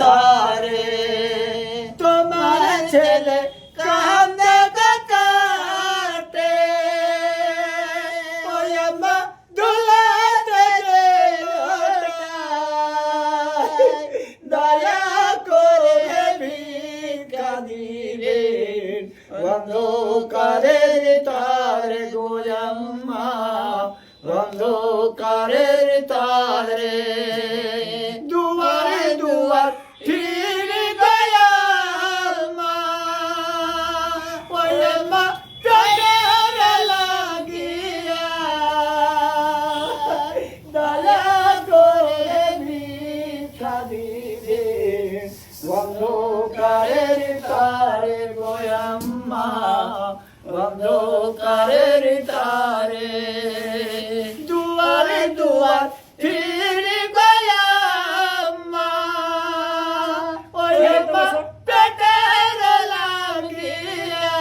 তারে তোমার ছেলে কান্দে কাটে ওই মা দুলাতে যে দয়া করে ভিক্ষা দিবেন অন্ধকারের তারে গোয়াম্মা অন্ধকারের তারে দুয়ারে দুয়ার ফিরে দয়াল মা ওই মা প্রাণের লাগিয়া দয়া করে ভিক্ষা দিবেন অন্ধকারের তারে গোয়াম্মা অন্ধকারের তারে দুয়ারে দুয়ার ফিরে গোয়াম্মা ওই মা পেটের লাগিয়া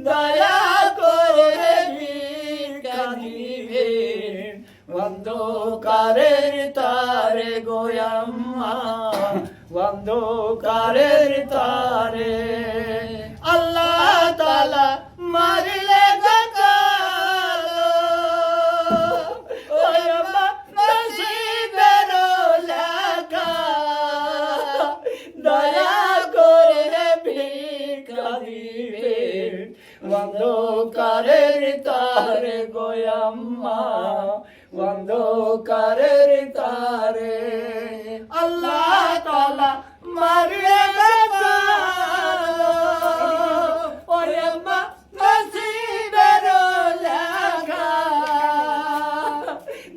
দয়া করে ভিক্ষা দিবেন অন্ধকারের তারে গোয়াম্মা অন্ধকারের তারে আল্লাহ তাআলা মারলে গাকালো ওই মা নসিবের লেখা দয়া করে ভিক্ষা দিবেন অন্ধকারের তারে গোয়াম্মা অন্ধকারের তারে আল্লাহ তাআলা মারলে গাকালো ওই মা নসিবের লেখা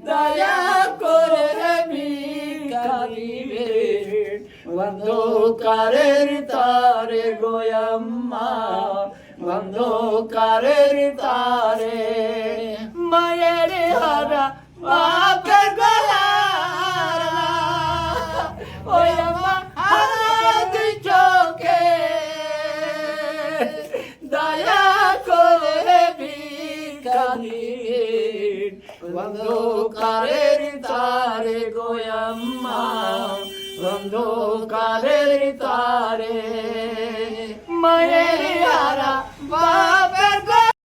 দয়া করে ভিক্ষা দিবেন অন্ধকারের তারে গোয়াম্মা অন্ধকারের তারে মায়ের হারা বাপের গলারা ওই মা হাত চোখে দয়া করে ভিক্ষা দিবেন অন্ধকারের তারে গোয়াম্মা অন্ধকারের তারে মায়ের হারা বাপের